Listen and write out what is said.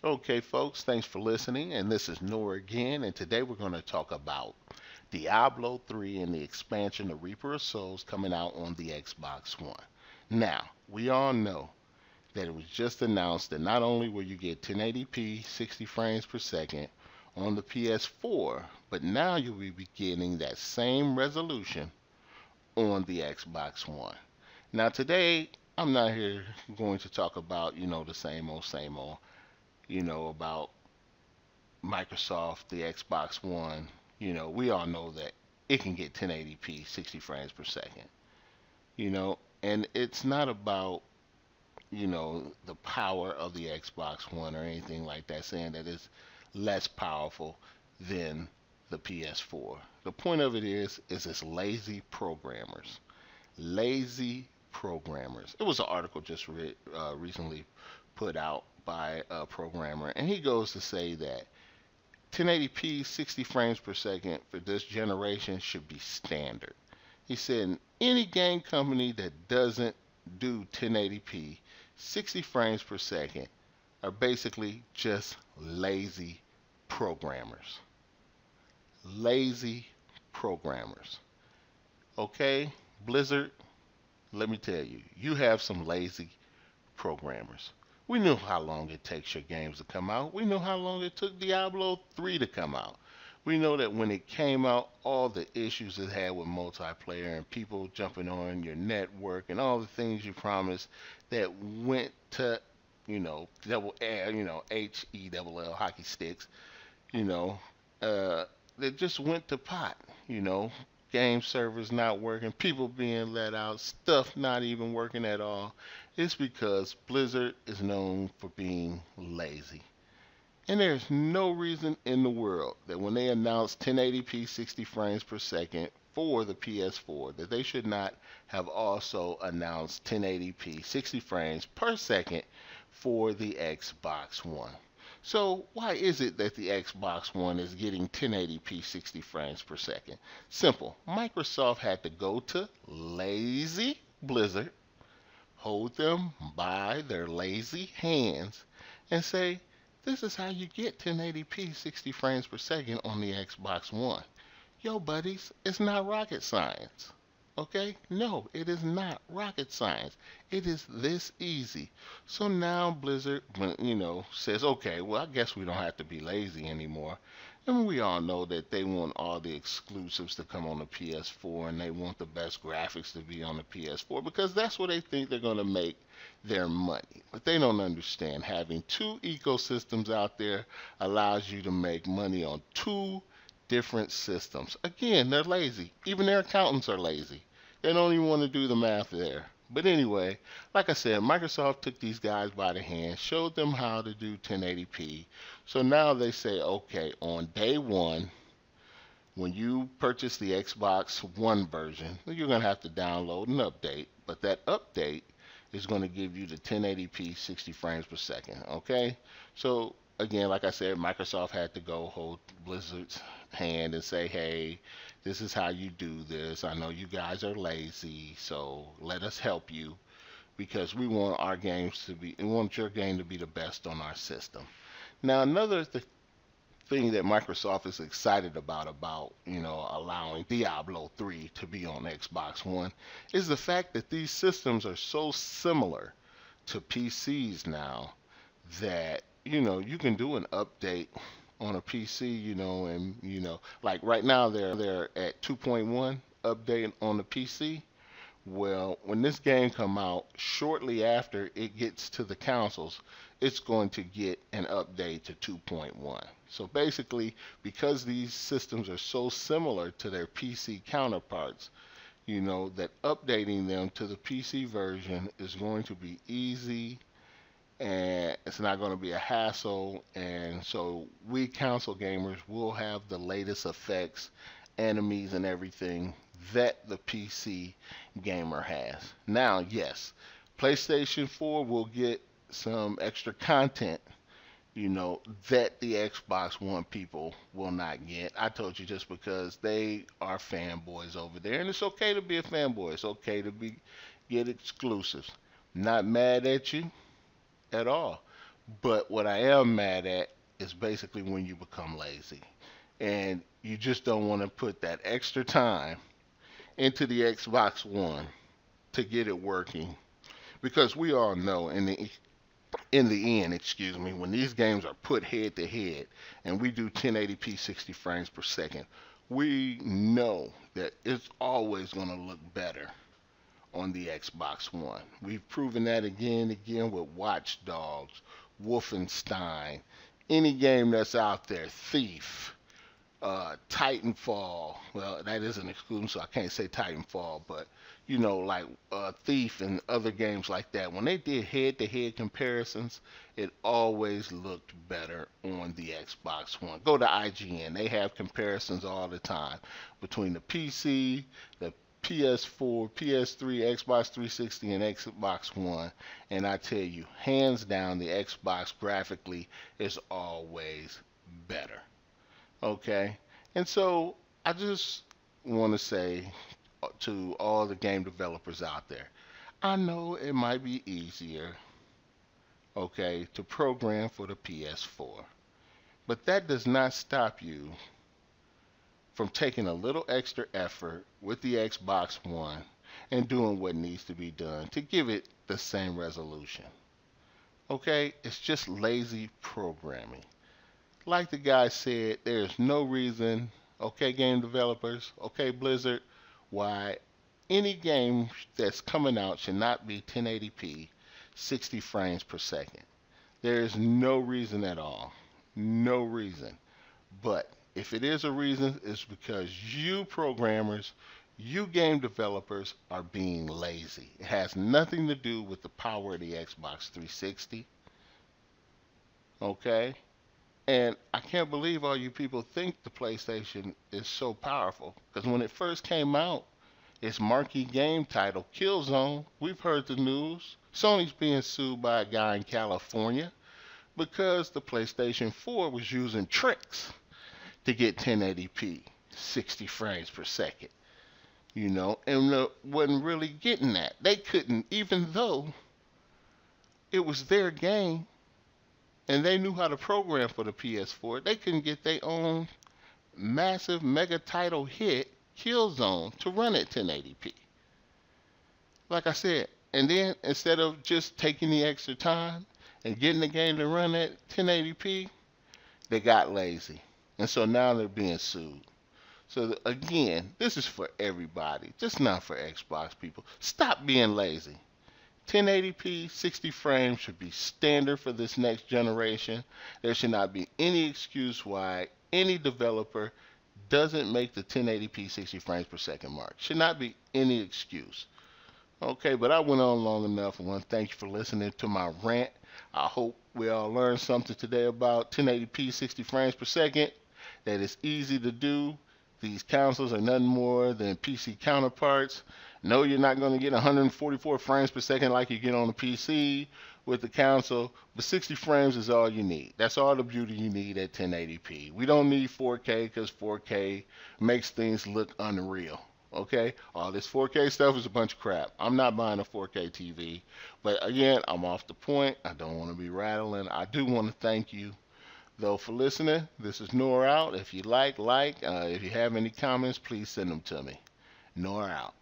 Okay, folks, thanks for listening. And this is Noah again. And today we're going to talk about Diablo 3 and the expansion of Reaper of Souls coming out on the Xbox One. Now, we all know that it was just announced that not only will you get 1080p 60 frames per second on the PS4, but now you'll be getting that same resolution on the Xbox One. Now, today, I'm not here going to talk about, the same old, about Microsoft, the Xbox One. We all know that it can get 1080p 60 frames per second, you know, and it's not about, the power of the Xbox One or anything like that, saying that it's less powerful than the PS4. The point of it is it's lazy programmers. Lazy programmers. It was an article just recently put out by a programmer, and he goes to say that 1080p 60 frames per second for this generation should be standard. He said any game company that doesn't do 1080p 60 frames per second are basically just lazy programmers. Lazy programmers. Okay, Blizzard, let me tell you, you have some lazy programmers. We knew how long it takes your games to come out. We know how long it took Diablo 3 to come out. We know that when it came out, all the issues it had with multiplayer and people jumping on your network and all the things you promised that went to, double L, HELL, hockey sticks, you know, that just went to pot, game servers not working, people being let out, stuff not even working at all. It's because Blizzard is known for being lazy. And there's no reason in the world that when they announce 1080p 60 frames per second for the PS4 that they should not have also announced 1080p 60 frames per second for the Xbox One. So why is it that the Xbox One is getting 1080p 60 frames per second? Simple. Microsoft had to go to lazy Blizzard, hold them by their lazy hands, and say, this is how you get 1080p 60 frames per second on the Xbox One. Yo, buddies, it's not rocket science. Okay? No, it is not rocket science. It is this easy. So now Blizzard, says, okay, well, I guess we don't have to be lazy anymore. And we all know that they want all the exclusives to come on the PS4 and they want the best graphics to be on the PS4 because that's where they think they're going to make their money. But they don't understand having two ecosystems out there allows you to make money on two different systems. Again, they're lazy. Even their accountants are lazy. They don't even want to do the math there. But anyway, like I said, Microsoft took these guys by the hand, showed them how to do 1080p. So now they say, okay, on day one, when you purchase the Xbox One version, you're going to have to download an update. But that update is going to give you the 1080p 60 frames per second. Okay? So again, like I said, Microsoft had to go hold Blizzard's hand and say, hey, this is how you do this. I know you guys are lazy, so let us help you because we want our games to be, we want your game to be the best on our system. Now, another thing that Microsoft is excited about, allowing Diablo 3 to be on Xbox One is the fact that these systems are so similar to PCs now that you can do an update on a PC, and like right now they're at 2.1 update on the PC. Well, when this game come out, shortly after it gets to the consoles, it's going to get an update to 2.1. So basically, because these systems are so similar to their PC counterparts, that updating them to the PC version is going to be easy and it's not going to be a hassle. And so we console gamers will have the latest effects, enemies, and everything that the PC gamer has. Now, yes, PlayStation 4 will get some extra content, that the Xbox One people will not get. I told you just because they are fanboys over there, and it's okay to be a fanboy. It's okay to get exclusives. Not mad at you at all. But what I am mad at is basically when you become lazy and you just don't want to put that extra time into the Xbox One to get it working. Because we all know in the end, excuse me, when these games are put head to head and we do 1080p 60 frames per second, we know that it's always going to look better on the Xbox One. We've proven that again and again with Watch Dogs, Wolfenstein, any game that's out there, Thief, Titanfall. Well, that is an exclusive, so I can't say Titanfall, but like Thief and other games like that. When they did head-to-head comparisons, it always looked better on the Xbox One. Go to IGN; they have comparisons all the time between the PC, the PS4, PS3, Xbox 360, and Xbox One. And I tell you, hands down, the Xbox graphically is always better. Okay? And so I just want to say to all the game developers out there, I know it might be easier, okay, to program for the PS4, but that does not stop you from taking a little extra effort with the Xbox One and doing what needs to be done to give it the same resolution. Okay? It's just lazy programming. Like the guy said, there's no reason, okay, game developers, okay, Blizzard, why any game that's coming out should not be 1080p, 60 frames per second. There is no reason at all. No reason. But if it is a reason, it's because you programmers, you game developers are being lazy. It has nothing to do with the power of the Xbox 360. Okay? And I can't believe all you people think the PlayStation is so powerful. Because when it first came out, its marquee game title, Killzone, we've heard the news. Sony's being sued by a guy in California because the PlayStation 4 was using tricks to get 1080p, 60 frames per second. And wasn't really getting that. They couldn't, even though it was their game and they knew how to program for the PS4, they couldn't get their own massive mega title hit, Killzone, to run at 1080p. Like I said, and then instead of just taking the extra time and getting the game to run at 1080p, they got lazy. And so now they're being sued. So again, this is for everybody, just not for Xbox people. Stop being lazy. 1080p 60 frames should be standard for this next generation. There should not be any excuse why any developer doesn't make the 1080p 60 frames per second mark. Should not be any excuse. Okay, but I went on long enough. I want to thank you for listening to my rant. I hope we all learned something today about 1080p 60 frames per second, that it's easy to do. These consoles are nothing more than PC counterparts. No, you're not going to get 144 frames per second like you get on the PC with the console, but 60 frames is all you need. That's all the beauty you need at 1080p. We don't need 4K because 4K makes things look unreal. Okay? All this 4K stuff is a bunch of crap. I'm not buying a 4K TV. But again, I'm off the point. I don't want to be rattling. I do want to thank you though for listening. This is Noor out. If you like. If you have any comments, please send them to me. Noor out.